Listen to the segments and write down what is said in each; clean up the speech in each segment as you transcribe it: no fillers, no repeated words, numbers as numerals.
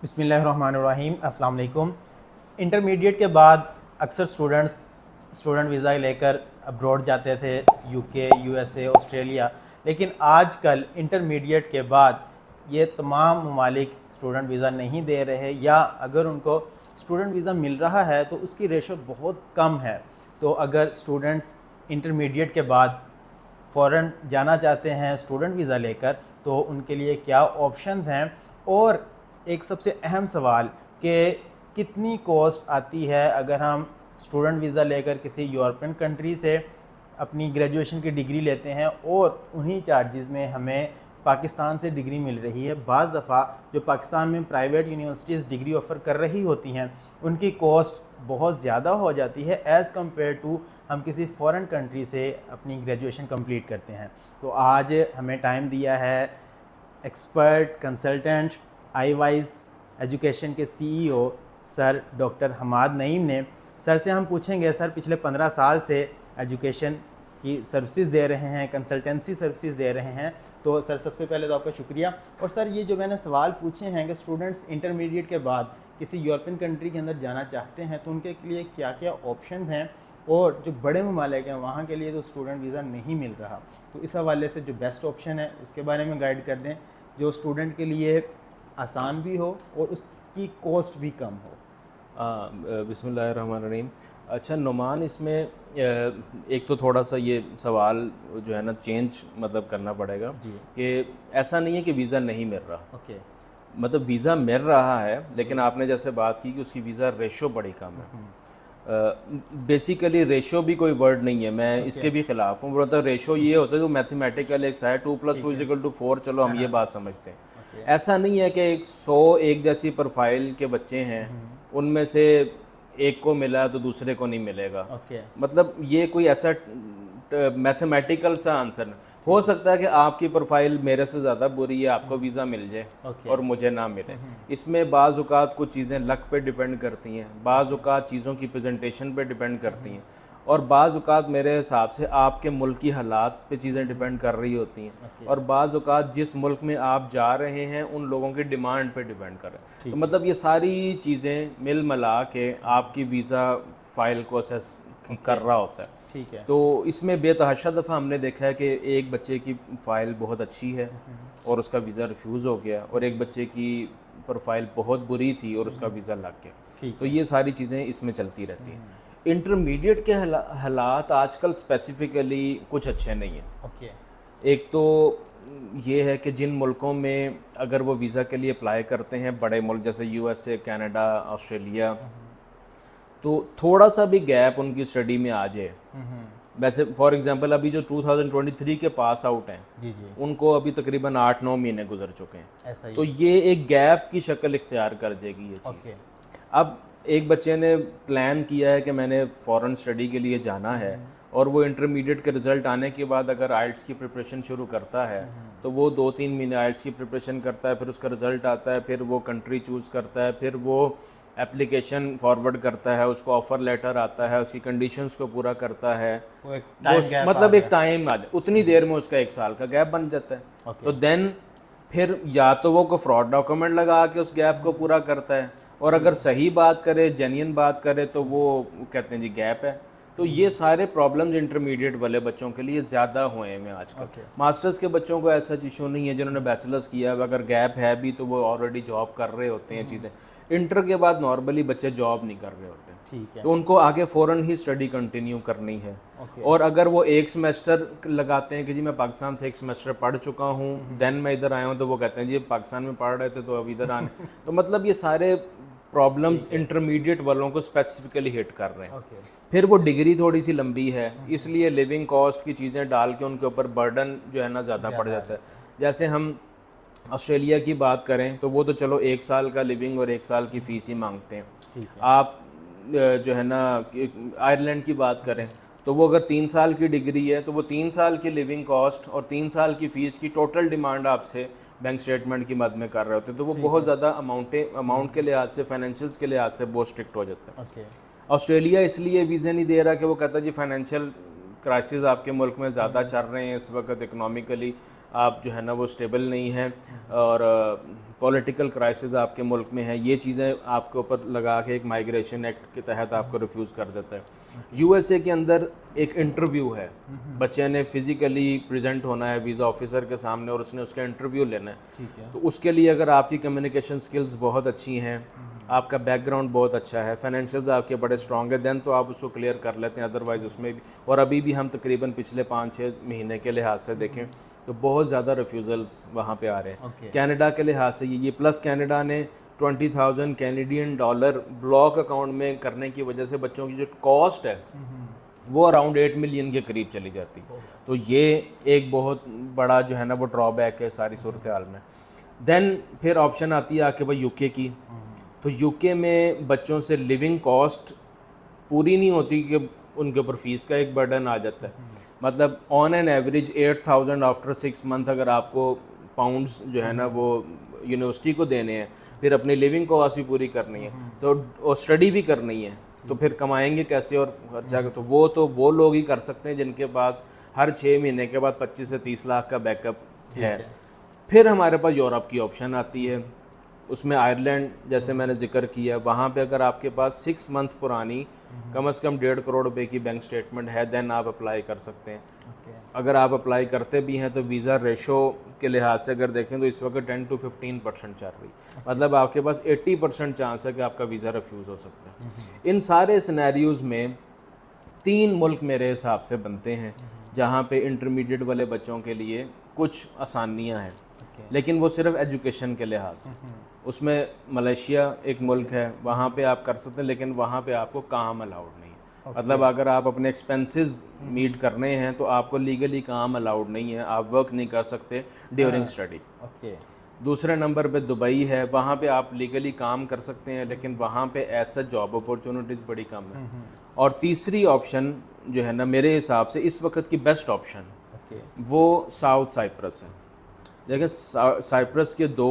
बिस्मिल्लाहिर्रहमानिर्रहीम। अस्सलाम वालेकुम। इंटरमीडिएट के बाद अक्सर स्टूडेंट वीज़ा लेकर अब्रॉड जाते थे, यूके, यूएसए, ऑस्ट्रेलिया। लेकिन आजकल इंटरमीडिएट के बाद ये तमाम ममालिक स्टूडेंट वीज़ा नहीं दे रहे, या अगर उनको स्टूडेंट वीज़ा मिल रहा है तो उसकी रेशो बहुत कम है। तो अगर स्टूडेंट्स इंटरमीडिएट के बाद फ़ौरन जाना चाहते हैं स्टूडेंट वीज़ा लेकर, तो उनके लिए क्या ऑप्शंस हैं, और एक सबसे अहम सवाल कि कितनी कॉस्ट आती है अगर हम स्टूडेंट वीज़ा लेकर किसी यूरोपियन कंट्री से अपनी ग्रेजुएशन की डिग्री लेते हैं और उन्हीं चार्जेस में हमें पाकिस्तान से डिग्री मिल रही है। बाज़ दफ़ा जो पाकिस्तान में प्राइवेट यूनिवर्सिटीज़ डिग्री ऑफ़र कर रही होती हैं उनकी कॉस्ट बहुत ज़्यादा हो जाती है एज़ कम्पेयर टू हम किसी फ़ॉरेन कंट्री से अपनी ग्रेजुएशन कंप्लीट करते हैं। तो आज हमें टाइम दिया है एक्सपर्ट कंसल्टेंट आईवाइज एजुकेशन के CEO sir doctor Hammad Naeem ने। सर से हम पूछेंगे, सर पिछले 15 साल से एजुकेशन की सर्विसेज दे रहे हैं, कंसल्टेंसी सर्विसेज दे रहे हैं। तो सर सबसे पहले तो आपका शुक्रिया। और सर ये जो मैंने सवाल पूछे हैं कि स्टूडेंट्स इंटरमीडिएट के बाद किसी यूरोपियन कंट्री के अंदर जाना चाहते हैं तो उनके लिए क्या क्या ऑप्शन हैं, और जो बड़े ममालिक हैं वहाँ के लिए तो स्टूडेंट वीज़ा नहीं मिल रहा, तो इस हवाले से जो बेस्ट ऑप्शन है उसके बारे में गाइड कर दें, जो स्टूडेंट के लिए आसान भी हो और उसकी कॉस्ट भी कम हो। बिस्मिल्लाहिर्रहमानिर्रहीम। अच्छा नुमान, इसमें एक तो थोड़ा सा ये सवाल जो है ना चेंज मतलब करना पड़ेगा कि ऐसा नहीं है कि वीज़ा नहीं मिल रहा। ओके। मतलब वीज़ा मिल रहा है, लेकिन आपने जैसे बात की कि उसकी वीज़ा रेशो बड़ी कम है। बेसिकली रेशो भी कोई वर्ड नहीं है, मैं इसके भी ख़िलाफ़ हूँ। मतलब रेशो ये होता है जो मैथमेटिकल एक है 2+2=4, चलो हम ये बात समझते हैं। ऐसा नहीं है कि 100 एक जैसी प्रोफाइल के बच्चे हैं उनमें से एक को मिला तो दूसरे को नहीं मिलेगा। मतलब ये कोई ऐसा मैथमेटिकल सा आंसर नहीं हो सकता है कि आपकी प्रोफाइल मेरे से ज़्यादा बुरी है, आपको वीज़ा मिल जाए और मुझे ना मिले। इसमें बाज़ औक़ात कुछ चीज़ें लक पे डिपेंड करती हैं, बाज़ औक़ात चीज़ों की प्रेजेंटेशन पे डिपेंड करती हैं, और बाज़ औक़ात मेरे हिसाब से आपके मुल्क की हालात पे चीज़ें डिपेंड कर रही होती हैं, और बाज़ औक़ात जिस मुल्क में आप जा रहे हैं उन लोगों की डिमांड पे डिपेंड कर रहे हैं। तो मतलब ये सारी चीज़ें मिल मिला के आपकी वीज़ा फ़ाइल को असेस कर रहा होता है। ठीक है। तो इसमें बेतहाशा दफ़ा हमने देखा है कि एक बच्चे की फ़ाइल बहुत अच्छी है और उसका वीज़ा रिफ्यूज़ हो गया, और एक बच्चे की प्रोफाइल बहुत बुरी थी और उसका वीज़ा लग गया। तो ये सारी चीज़ें इसमें चलती रहती हैं। इंटरमीडिएट के हालात आजकल स्पेसिफ़िकली कुछ अच्छे नहीं हैं। एक तो ये है कि जिन मुल्कों में अगर वो वीज़ा के लिए अप्लाई करते हैं, बड़े मुल्क जैसे यूएसए, कनाडा, ऑस्ट्रेलिया, तो थोड़ा सा भी गैप उनकी स्टडी में आ जाए। वैसे फॉर एग्जांपल अभी जो 2023 के पास आउट हैं उनको अभी तकरीबन 8-9 महीने गुजर चुके हैं, तो ये एक गैप की शक्ल इख्तियार कर जाएगी ये चीज़। अब एक बच्चे ने प्लान किया है कि मैंने फ़ॉरेन स्टडी के लिए जाना है, और वो इंटरमीडिएट के रिज़ल्ट आने के बाद अगर आइल्स की प्रिपरेशन शुरू करता है तो वो 2-3 महीने आइल्स की प्रिपरेशन करता है, फिर उसका रिज़ल्ट आता है, फिर वो कंट्री चूज़ करता है, फिर वो एप्लीकेशन फॉरवर्ड करता है, उसको ऑफ़र लेटर आता है, उसकी कंडीशंस को पूरा करता है, मतलब एक टाइम आ जाए, उतनी देर में उसका 1 साल का गैप बन जाता है। तो देन फिर या तो वो को फ्रॉड डॉक्यूमेंट लगा के उस गैप को पूरा करता है, और अगर सही बात करे, जेन्युइन बात करे, तो वो कहते हैं जी गैप है। तो ये सारे प्रॉब्लम्स इंटरमीडिएट वाले बच्चों के लिए ज़्यादा हुए हैं आजकल। मास्टर्स के बच्चों को ऐसा इशू नहीं है, जिन्होंने बैचलर्स किया है अगर गैप है भी तो वो ऑलरेडी जॉब कर रहे होते हैं चीज़ें। इंटर के बाद नॉर्मली बच्चे जॉब नहीं कर रहे होते, ठीक है, तो उनको आगे फ़ौरन ही स्टडी कंटिन्यू करनी है। और अगर वो एक सेमेस्टर लगाते हैं कि जी मैं पाकिस्तान से एक सेमेस्टर पढ़ चुका हूँ, देन मैं इधर आया हूँ, तो वो कहते हैं जी पाकिस्तान में पढ़ रहे थे तो अब इधर आने तो मतलब ये सारे प्रॉब्लम्स इंटरमीडिएट वालों को स्पेसिफिकली हिट कर रहे हैं। फिर वो डिग्री थोड़ी सी लंबी है, इसलिए लिविंग कॉस्ट की चीज़ें डाल के उनके ऊपर बर्डन जो है ना ज़्यादा पड़ जाता है। जैसे हम ऑस्ट्रेलिया की बात करें तो वो तो चलो 1 साल का लिविंग और 1 साल की फ़ीस ही मांगते हैं। आप जो है ना आयरलैंड की बात करें तो वो अगर 3 साल की डिग्री है तो वो 3 साल की लिविंग कॉस्ट और 3 साल की फ़ीस की टोटल डिमांड आपसे बैंक स्टेटमेंट की मद में कर रहे होते हैं, तो वो बहुत ज़्यादा अमाउंट के लिहाज से, फाइनेंशियल्स के लिहाज से बहुत स्ट्रिक्ट हो जाता है। ऑस्ट्रेलिया इसलिए वीज़ा नहीं दे रहा कि वो कहता है जी फाइनेंशियल क्राइसिस आपके मुल्क में ज़्यादा चल रहे हैं इस वक्त इकनॉमिकली, आप जो है ना वो स्टेबल नहीं हैं, और पॉलिटिकल क्राइसिस आपके मुल्क में है, ये चीज़ें आपके ऊपर लगा के एक माइग्रेशन एक्ट के तहत आपको रिफ्यूज़ कर देता है। यूएसए के अंदर एक इंटरव्यू है, बच्चे ने फिज़िकली प्रेजेंट होना है वीज़ा ऑफिसर के सामने और उसने उसका इंटरव्यू लेना है। ठीक है। तो उसके लिए अगर आपकी कम्युनिकेशन स्किल्स बहुत अच्छी हैं, आपका बैकग्राउंड बहुत अच्छा है, फाइनेंशियल्स आपके बड़े स्ट्रॉन्ग है, देन तो आप उसको क्लियर कर लेते हैं। अदरवाइज़ उसमें भी, और अभी भी हम तकरीबन पिछले 5-6 महीने के लिहाज से देखें तो बहुत ज़्यादा रिफ्यूज़ल्स वहाँ पे आ रहे हैं। Okay. कनाडा के लिहाज से ये प्लस कनाडा ने 20,000 कैनेडियन डॉलर ब्लॉक अकाउंट में करने की वजह से बच्चों की जो कॉस्ट है वो अराउंड 8 मिलियन के करीब चली जाती। तो ये एक बहुत बड़ा जो है ना वो ड्रॉबैक है सारी सूरत हाल में। देन फिर ऑप्शन आती है आके भाई यूके की। तो यूके में बच्चों से लिविंग कॉस्ट पूरी नहीं होती कि उनके ऊपर फीस का एक बर्डन आ जाता है। मतलब on an average 8,000 after 6 month अगर आपको पाउंड्स जो है ना वो यूनिवर्सिटी को देने हैं, फिर अपनी लिविंग कॉस्ट भी पूरी करनी है, तो और स्टडी भी करनी है, तो फिर कमाएंगे कैसे और खर्चा। तो वो लोग ही कर सकते हैं जिनके पास हर 6 महीने के बाद 25 से 30 लाख का बैकअप है। फिर हमारे पास यूरोप की ऑप्शन आती है, उसमें आयरलैंड जैसे मैंने जिक्र किया, वहाँ पे अगर आपके पास 6 मंथ पुरानी कम से कम 1.5 करोड़ रुपए की बैंक स्टेटमेंट है, देन आप अप्लाई कर सकते हैं। अगर आप अप्लाई करते भी हैं तो वीज़ा रेशो के लिहाज से अगर देखें तो इस वक्त 10 to 15% चल रही, मतलब आपके पास 80% चांस है कि आपका वीज़ा रिफ्यूज़ हो सकता है। इन सारे सिनेरियोज़ में 3 मुल्क मेरे हिसाब से बनते हैं जहाँ पे इंटरमीडिएट वाले बच्चों के लिए कुछ आसानियाँ हैं, लेकिन वो सिर्फ एजुकेशन के लिहाज से। उसमें मलेशिया एक मुल्क है, वहाँ पे आप कर सकते हैं, लेकिन वहाँ पे आपको काम अलाउड नहीं है। मतलब अगर आप अपने एक्सपेंसेस मीट करने हैं तो आपको लीगली काम अलाउड नहीं है, आप वर्क नहीं कर सकते ड्यूरिंग स्टडी। दूसरे नंबर पे दुबई है, वहाँ पे आप लीगली काम कर सकते हैं, लेकिन वहाँ पे ऐसा जॉब अपॉर्चुनिटीज़ बड़ी कम है। और तीसरी ऑप्शन जो है ना मेरे हिसाब से इस वक्त की बेस्ट ऑप्शन वो साउथ साइप्रस है। देखिए साइप्रस के 2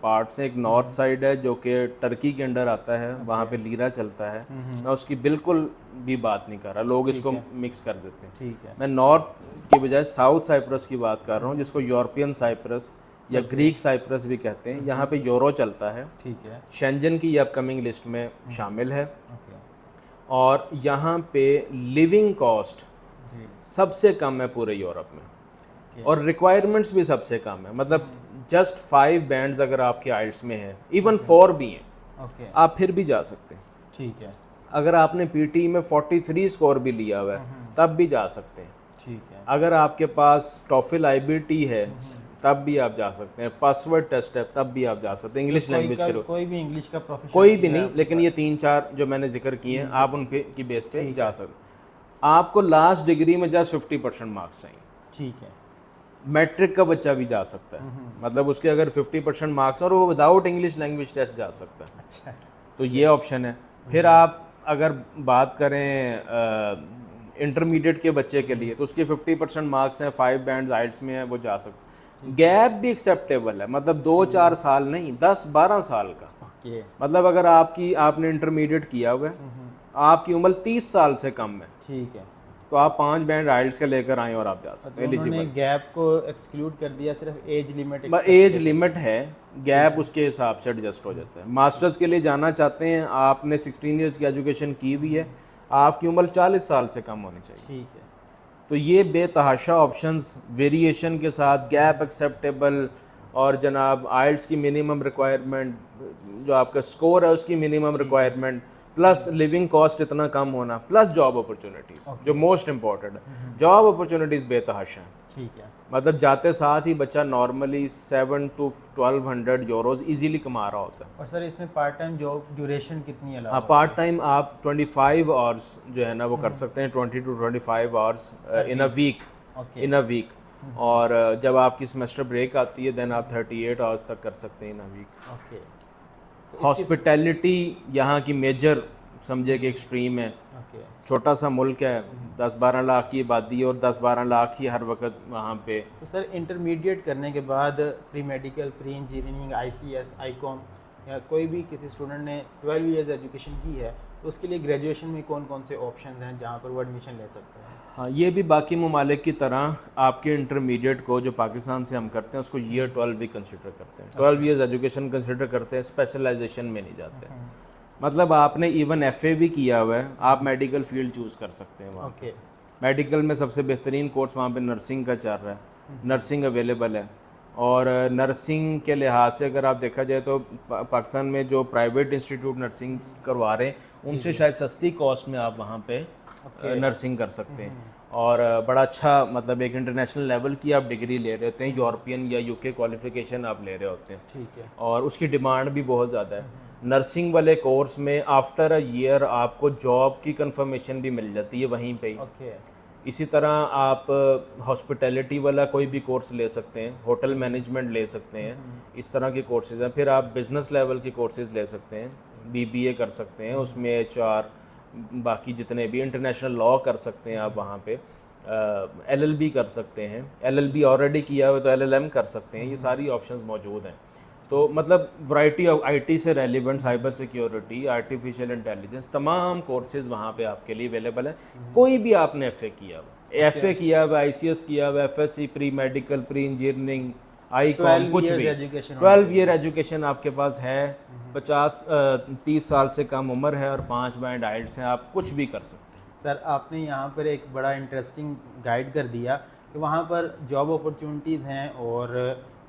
पार्ट्स हैं, एक नॉर्थ साइड है जो कि टर्की के अंडर आता है, वहाँ पे लीरा चलता है। मैं उसकी बिल्कुल भी बात नहीं कर रहा, लोग इसको मिक्स कर देते हैं। ठीक है। मैं नॉर्थ की बजाय साउथ साइप्रस की बात कर रहा हूँ, जिसको यूरोपियन साइप्रस या ग्रीक साइप्रस भी कहते हैं। यहाँ पे यूरो चलता है, ठीक है। शेंजन की अपकमिंग लिस्ट में शामिल है, और यहाँ पे लिविंग कॉस्ट सबसे कम है पूरे यूरोप में, और रिक्वायरमेंट्स भी सबसे कम है। मतलब जस्ट 5 बैंड्स अगर आपके आइल्स में है, इवन 4 भी हैं, आप फिर भी जा सकते हैं। ठीक है। अगर आपने पीटी में 43 स्कोर भी लिया हुआ है तब भी जा सकते हैं। ठीक है। अगर आपके पास टॉफिल आईबीटी है तब भी आप जा सकते हैं, पासवर्ड टेस्ट है तब भी आप जा सकते हैं। इंग्लिश लैंग्वेज के लोग कोई भी इंग्लिश का प्रोफेशनल कोई भी नहीं, लेकिन ये 3-4 जो मैंने जिक्र किए हैं आप उन पे की बेस पे जा सकते हैं। आपको लास्ट डिग्री में जस्ट 50% मार्क्स चाहिए। ठीक है। मैट्रिक का बच्चा भी जा सकता है, मतलब उसके अगर 50% मार्क्स और वो विदाउट इंग्लिश लैंग्वेज टेस्ट जा सकता है। अच्छा। तो ये ऑप्शन है। फिर आप अगर बात करें इंटरमीडिएट के बच्चे के लिए तो उसके 50% मार्क्स हैं, 5 बैंड आइल्स में है, वो जा सकता है। गैप भी एक्सेप्टेबल है, मतलब 2-4 साल नहीं, 10-12 साल का। मतलब अगर आपने इंटरमीडिएट किया हुआ है, आपकी उम्र 30 साल से कम है, ठीक है, तो आप 5 बैंड आइल्स के लेकर आए और आप जा सकते हैं। उन्होंने गैप को एक्सक्लूड कर दिया, सिर्फ एज लिमिट। एज लिमिट है, गैप उसके हिसाब से एडजस्ट हो जाता है। मास्टर्स के लिए जाना चाहते हैं, आपने 16 ईयर्स की एजुकेशन की हुई है, आपकी उम्र 40 साल से कम होनी चाहिए। ठीक है। तो ये बेतहाशा ऑप्शंस वेरिएशन के साथ, गैप एक्सेप्टेबल, और जनाब आइल्स की मिनिमम रिक्वायरमेंट, जो आपका स्कोर है उसकी minimum requirement, plus living cost इतना कम होना, प्लस जॉब अपॉर्चुनिटीज़ जो मोस्ट इम्पॉर्टेंट है। जॉब अपॉर्चुनिटीज़ बेतहाशा हैं। ठीक है। मतलब जाते साथ ही बच्चा नॉर्मली 7 to 1200 यूरोज इजीली कमा रहा होता है। और सर इसमें पार्ट टाइम जॉब ड्यूरेशन कितनी है? हाँ, पार्ट टाइम आप 25 आवर्स जो है ना वो कर सकते हैं, 20 to 25 hours in a week. और जब आपकी सेमेस्टर ब्रेक आती है देन आप 38 आवर्स तक कर सकते हैं इन अ वीक। हॉस्पिटैलिटी यहाँ की मेजर समझे कि एक्सट्रीम है। छोटा सा मुल्क है, 10-12 लाख की आबादी और 10-12 लाख ही हर वक्त वहाँ पे। तो सर इंटरमीडिएट करने के बाद pre medical, pre engineering, ICS, ICOM, या कोई भी किसी स्टूडेंट ने 12 इयर्स एजुकेशन की है तो उसके लिए ग्रेजुएशन में कौन कौन से ऑप्शन हैं जहाँ पर वो एडमिशन ले सकते हैं? हाँ, ये भी बाकी ममालिक की तरह आपके इंटरमीडिएट को जो पाकिस्तान से हम करते हैं उसको ईयर 12 भी कंसिडर करते हैं। 12 इयर्स एजुकेशन कंसिडर करते हैं, स्पेशलाइजेशन में नहीं जाते हैं। मतलब आपने इवन FA भी किया हुआ है, आप मेडिकल फील्ड चूज़ कर सकते हैं वहाँ। ओके। मेडिकल में सबसे बेहतरीन कोर्स वहाँ पे नर्सिंग का चल रहा है, नर्सिंग अवेलेबल है। और नर्सिंग के लिहाज से अगर आप देखा जाए तो पाकिस्तान में जो प्राइवेट इंस्टीट्यूट नर्सिंग करवा रहे हैं उनसे शायद सस्ती कॉस्ट में आप वहाँ पे नर्सिंग कर सकते हैं। और बड़ा अच्छा मतलब एक इंटरनेशनल लेवल की आप डिग्री ले रहे होते हैं, यूरोपियन या UK क्वालिफिकेशन आप ले रहे होते हैं। ठीक है। और उसकी डिमांड भी बहुत ज़्यादा है। नर्सिंग वाले कोर्स में आफ्टर अ ईयर आपको जॉब की कंफर्मेशन भी मिल जाती है वहीं पे ही। ओके। इसी तरह आप हॉस्पिटैलिटी वाला कोई भी कोर्स ले सकते हैं, होटल मैनेजमेंट ले सकते हैं, इस तरह के कोर्सेज हैं। फिर आप बिज़नेस लेवल के कोर्सेज ले सकते हैं, BBA कर सकते हैं, उसमें HR बाकी जितने भी इंटरनेशनल लॉ कर सकते हैं आप वहाँ पे। LLB कर सकते हैं, LLB ऑलरेडी किया हुआ तो LLM कर सकते हैं। ये सारी ऑप्शंस मौजूद हैं। तो मतलब वैरायटी ऑफ IT से relevant cyber security, artificial intelligence, तमाम कोर्सेज वहाँ पे आपके लिए अवेलेबल है। कोई भी आपने FA किया हुआ, FA किया हुआ, ICS किया हुआ, FSC, pre medical, pre engineering, ICOM, कुछ भी 12 ईयर एजुकेशन आपके पास है, 30 साल से कम उम्र है और 5 बैंड आइल्स हैं, आप कुछ भी कर सकते हैं। सर आपने यहाँ पर एक बड़ा इंटरेस्टिंग गाइड कर दिया कि वहाँ पर जॉब अपॉर्चुनिटीज़ हैं और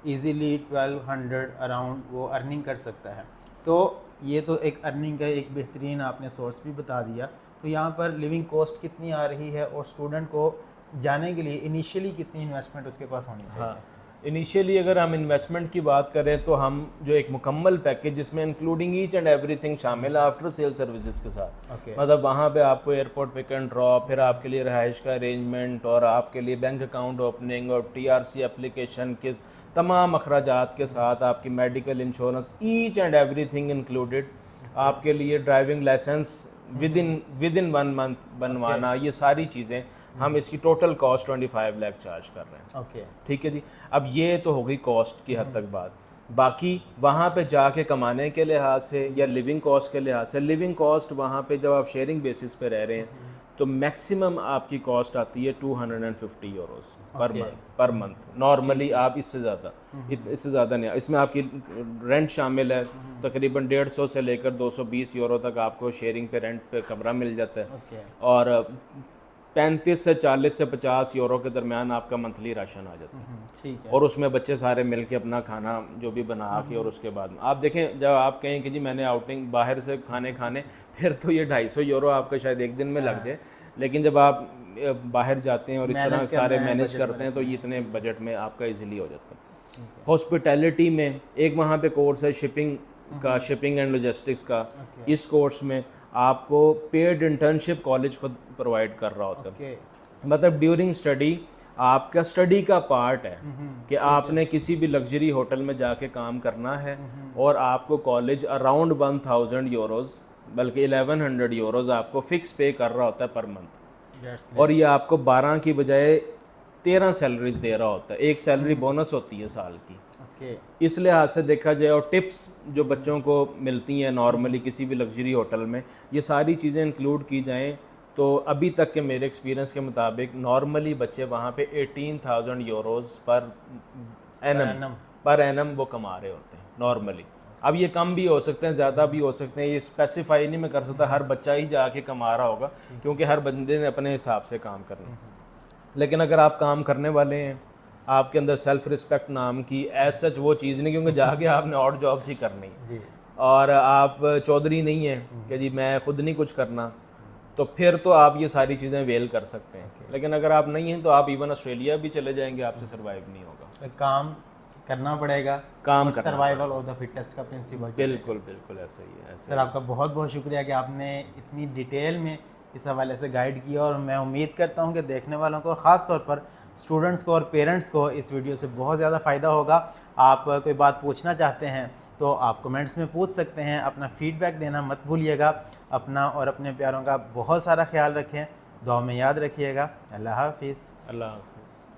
इजीली 1200 अराउंड वो अर्निंग कर सकता है। तो ये तो एक अर्निंग का एक बेहतरीन आपने सोर्स भी बता दिया। तो यहाँ पर लिविंग कॉस्ट कितनी आ रही है और स्टूडेंट को जाने के लिए इनिशियली कितनी इन्वेस्टमेंट उसके पास होनी चाहिए? हाँ, इनिशियली अगर हम इन्वेस्टमेंट की बात करें तो हम जो एक मुकम्मल पैकेज जिसमें इंक्लूडिंग ईच एंड एवरीथिंग शामिल है आफ्टर सेल सर्विसेज के साथ, मतलब वहाँ पे आपको एयरपोर्ट पिक एंड ड्रॉप, फिर आपके लिए रहाइश का अरेंजमेंट और आपके लिए बैंक अकाउंट ओपनिंग और TRC एप्लीकेशन के तमाम अखराजात के साथ आपकी medical insurance, each and everything included, आपके लिए driving licence within 1 month बनवाना, ये सारी चीज़ें हम इसकी टोटल कॉस्ट 25 लाख चार्ज कर रहे हैं। ओके। ठीक है जी। अब ये तो हो गई कॉस्ट की हद तक बात। बाकी वहाँ पे जाके कमाने के लिहाज से या लिविंग कॉस्ट के लिहाज से, लिविंग कॉस्ट वहाँ पे जब आप शेयरिंग बेसिस पे रह रहे हैं तो मैक्सिमम आपकी कॉस्ट आती है 250 यूरोस पर मंथ। नॉर्मली आप इससे ज़्यादा नहीं, इसमें आपकी रेंट शामिल है। तकरीबन 150 से लेकर 220 यूरो तक आपको शेयरिंग पे रेंट पे कमरा मिल जाता है। और 35 से 40 से 50 यूरो के दरमियान आपका मंथली राशन आ जाता है। ठीक है। और उसमें बच्चे सारे मिल के अपना खाना जो भी बना के, और उसके बाद आप देखें जब आप कहें कि जी मैंने आउटिंग बाहर से खाने फिर तो ये 250 यूरो आपका शायद एक दिन में लग जाए, लेकिन जब आप बाहर जाते हैं और इस तरह सारे मैनेज करते हैं तो ये इतने बजट में आपका इजीली हो जाता है। हॉस्पिटैलिटी में एक वहाँ पे कोर्स है शिपिंग का, शिपिंग एंड लॉजिस्टिक्स का। इस कोर्स में आपको पेड इंटर्नशिप कॉलेज खुद प्रोवाइड कर रहा होता है। मतलब ड्यूरिंग स्टडी आपका स्टडी का पार्ट है कि आपने किसी भी लग्जरी होटल में जाके काम करना है और आपको कॉलेज अराउंड 1000 यूरोज़ बल्कि 1100 यूरोज़ आपको फिक्स पे कर रहा होता है पर मंथ। और ये आपको 12 की बजाय 13 सैलरीज दे रहा होता है। एक सैलरी बोनस होती है साल की। इस लिहाज से देखा जाए, और टिप्स जो बच्चों को मिलती हैं नॉर्मली किसी भी लग्जरी होटल में, ये सारी चीज़ें इंक्लूड की जाएं तो अभी तक के मेरे एक्सपीरियंस के मुताबिक नॉर्मली बच्चे वहाँ पे 18,000 यूरोज़ पर एनम वो कमा रहे होते हैं नॉर्मली। अब ये कम भी हो सकते हैं, ज़्यादा भी हो सकते हैं, ये स्पेसिफाई नहीं मैं कर सकता हर बच्चा ही जाके कमा रहा होगा, क्योंकि हर बंदे ने अपने हिसाब से काम करना है। लेकिन अगर आप काम करने वाले हैं, आपके अंदर सेल्फ रिस्पेक्ट नाम की एज सच वो चीज़ नहीं, क्योंकि जाके आपने ऑड जॉब्स ही करनी है और आप चौधरी नहीं हैं कि जी मैं खुद नहीं कुछ करना, तो फिर तो आप ये सारी चीज़ें वेल कर सकते हैं। लेकिन अगर आप नहीं हैं तो आप इवन ऑस्ट्रेलिया भी चले जाएंगे, आपसे सर्वाइव नहीं होगा। काम करना पड़ेगा, काम करना, सर्वाइवल ऑफ द फिटेस्ट का प्रिंसिपल। बिल्कुल बिल्कुल ऐसा ही है। सर आपका बहुत बहुत शुक्रिया कि आपने इतनी डिटेल में इस हवाले से गाइड किया, और मैं उम्मीद करता हूं कि देखने वालों को, ख़ास तौर पर स्टूडेंट्स को और पेरेंट्स को इस वीडियो से बहुत ज़्यादा फ़ायदा होगा। आप कोई बात पूछना चाहते हैं तो आप कमेंट्स में पूछ सकते हैं। अपना फ़ीडबैक देना मत भूलिएगा। अपना और अपने प्यारों का बहुत सारा ख्याल रखें, दुआ में याद रखिएगा। अल्लाह हाफ़िज़। अल्लाह हाफ़िज़।